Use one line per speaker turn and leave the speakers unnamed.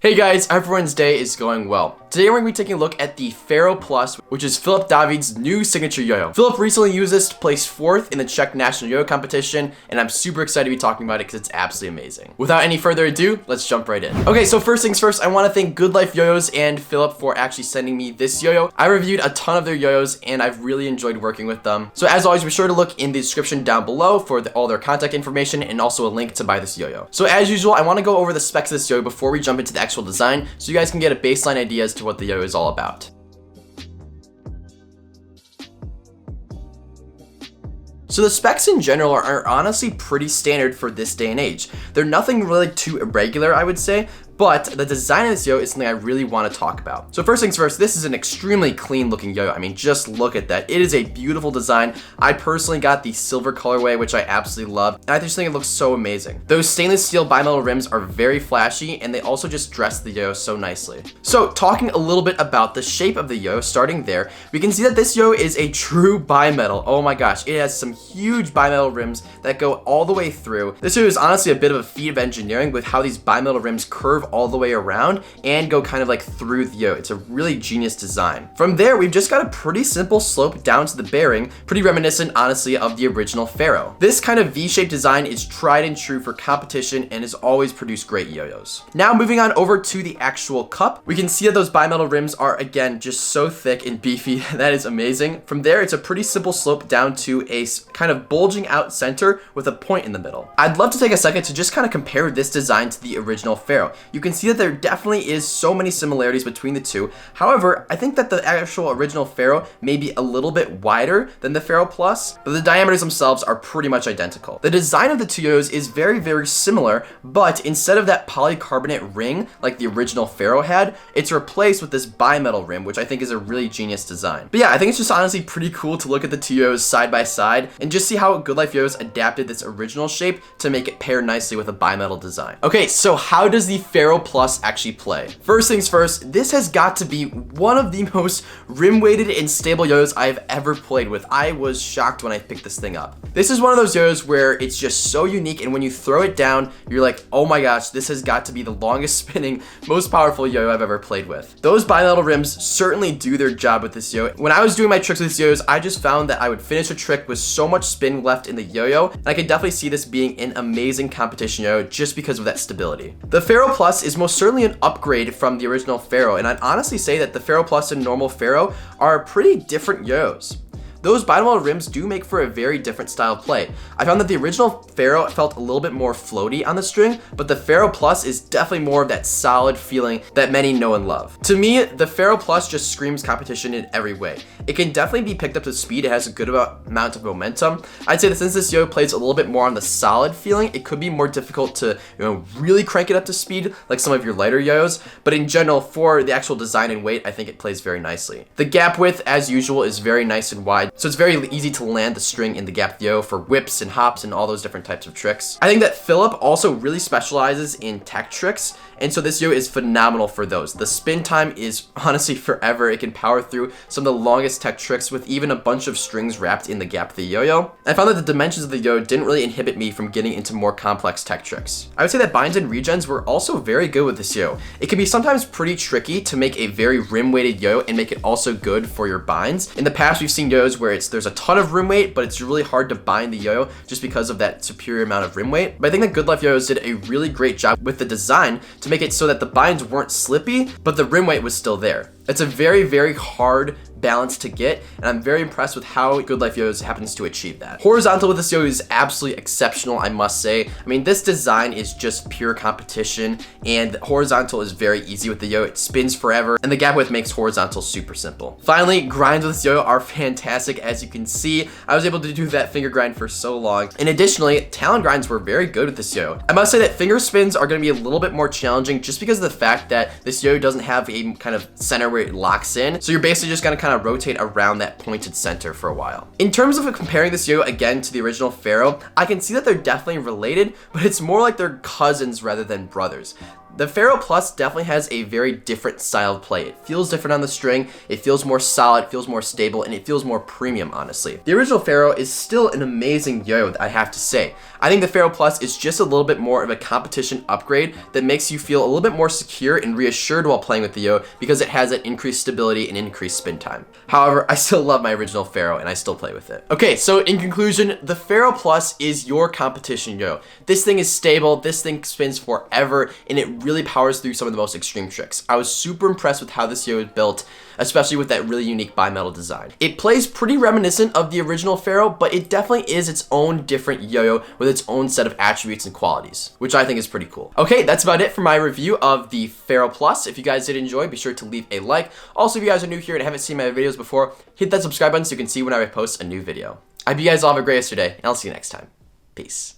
Hey guys, everyone's day is going well. Today we're going to be taking a look at the Pharaoh Plus, which is Philip David's new signature yo-yo. Philip recently used this to place 4th in the Czech national yo-yo competition, and I'm super excited to be talking about it because it's absolutely amazing. Without any further ado, let's jump right in. Okay, so first things first, I want to thank Goodlife YoYos and Philip for actually sending me this yo-yo. I reviewed a ton of their yo-yos, and I've really enjoyed working with them. So as always, be sure to look in the description down below for all their contact information and also a link to buy this yo-yo. So as usual, I want to go over the specs of this yo-yo before we jump into the actual design, so you guys can get a baseline idea as to what the yo-yo is all about. So the specs in general are honestly pretty standard for this day and age. They're nothing really too irregular, I would say, but the design of this yo-yo is something I really want to talk about. So first things first, this is an extremely clean looking yo-yo. I mean, just look at that. It is a beautiful design. I personally got the silver colorway, which I absolutely love, and I just think it looks so amazing. Those stainless steel bimetal rims are very flashy, and they also just dress the yo-yo so nicely. So talking a little bit about the shape of the yo-yo, starting there, we can see that this yo-yo is a true bimetal. Oh my gosh, it has some huge bimetal rims that go all the way through. This yo-yo is honestly a bit of a feat of engineering with how these bimetal rims curve all the way around and go kind of like through the yo. It's a really genius design. From there, we've just got a pretty simple slope down to the bearing, pretty reminiscent honestly of the original Pharaoh. This kind of V-shaped design is tried and true for competition and has always produced great yo-yos. Now moving on over to the actual cup, we can see that those bimetal rims are again just so thick and beefy. That is amazing. From there, it's a pretty simple slope down to a kind of bulging out center with a point in the middle. I'd love to take a second to just kind of compare this design to the original Pharaoh. You can see that there definitely is so many similarities between the two. However, I think that the actual original Pharaoh may be a little bit wider than the Pharaoh Plus, but the diameters themselves are pretty much identical. The design of the two yo-yos is very, very similar, but instead of that polycarbonate ring like the original Pharaoh had, it's replaced with this bimetal rim, which I think is a really genius design. But yeah, I think it's just honestly pretty cool to look at the two yo-yos side by side and just see how Goodlife yo-yos adapted this original shape to make it pair nicely with a bimetal design. Okay, so how does the Pharaoh Plus actually play? First things first, this has got to be one of the most rim-weighted and stable yo-yos I've ever played with. I was shocked when I picked this thing up. This is one of those yo-yos where it's just so unique, and when you throw it down, you're like, oh my gosh, this has got to be the longest spinning, most powerful yo-yo I've ever played with. Those bimetal rims certainly do their job with this yo-yo. When I was doing my tricks with these yo-yos, I just found that I would finish a trick with so much spin left in the yo-yo, and I could definitely see this being an amazing competition yo-yo just because of that stability. The Pharaoh Plus is most certainly an upgrade from the original Pharaoh, and I'd honestly say that the Pharaoh Plus and normal Pharaoh are pretty different yo-yos. Those bimetal rims do make for a very different style of play. I found that the original Pharaoh felt a little bit more floaty on the string, but the Pharaoh Plus is definitely more of that solid feeling that many know and love. To me, the Pharaoh Plus just screams competition in every way. It can definitely be picked up to speed. It has a good amount of momentum. I'd say that since this yo plays a little bit more on the solid feeling, it could be more difficult to really crank it up to speed like some of your lighter yo-yos, but in general, for the actual design and weight, I think it plays very nicely. The gap width, as usual, is very nice and wide, so it's very easy to land the string in the gap yo for whips and hops and all those different types of tricks. I think that Philip also really specializes in tech tricks, and so this yo is phenomenal for those. The spin time is honestly forever. It can power through some of the longest tech tricks with even a bunch of strings wrapped in the gap of the yo-yo. I found that the dimensions of the yo didn't really inhibit me from getting into more complex tech tricks. I would say that binds and regens were also very good with this yo. It can be sometimes pretty tricky to make a very rim-weighted yo and make it also good for your binds. In the past, we've seen yo-yos where there's a ton of rim weight, but it's really hard to bind the yo-yo just because of that superior amount of rim weight. But I think that Goodlife yo-yos did a really great job with the design to make it so that the binds weren't slippy, but the rim weight was still there. It's a very, very hard balance to get, and I'm very impressed with how Goodlife yo-yos happens to achieve that. Horizontal with this yo is absolutely exceptional, I must say. I mean, this design is just pure competition, and horizontal is very easy with the yo. It spins forever, and the gap width makes horizontal super simple. Finally, grinds with this yo are fantastic. As you can see, I was able to do that finger grind for so long, and additionally, talon grinds were very good with this yo. I must say that finger spins are going to be a little bit more challenging just because of the fact that this yo doesn't have a kind of center where it locks in, so you're basically just going to kind of rotate around that pointed center for a while. In terms of comparing this yo again to the original Pharaoh, I can see that they're definitely related, but it's more like they're cousins rather than brothers. The Pharaoh Plus definitely has a very different style of play. It feels different on the string, it feels more solid, it feels more stable, and it feels more premium, honestly. The original Pharaoh is still an amazing yo-yo, I have to say. I think the Pharaoh Plus is just a little bit more of a competition upgrade that makes you feel a little bit more secure and reassured while playing with the yo because it has that increased stability and increased spin time. However, I still love my original Pharaoh and I still play with it. Okay, so in conclusion, the Pharaoh Plus is your competition yo. This thing is stable, this thing spins forever, and it really powers through some of the most extreme tricks. I was super impressed with how this yo is built, especially with that really unique bimetal design. It plays pretty reminiscent of the original Pharaoh, but it definitely is its own different yo-yo with its own set of attributes and qualities, which I think is pretty cool. Okay, that's about it for my review of the Pharaoh Plus. If you guys did enjoy, be sure to leave a like. Also, if you guys are new here and haven't seen my videos before, hit that subscribe button so you can see when I post a new video. I hope you guys all have a great day, and I'll see you next time. Peace.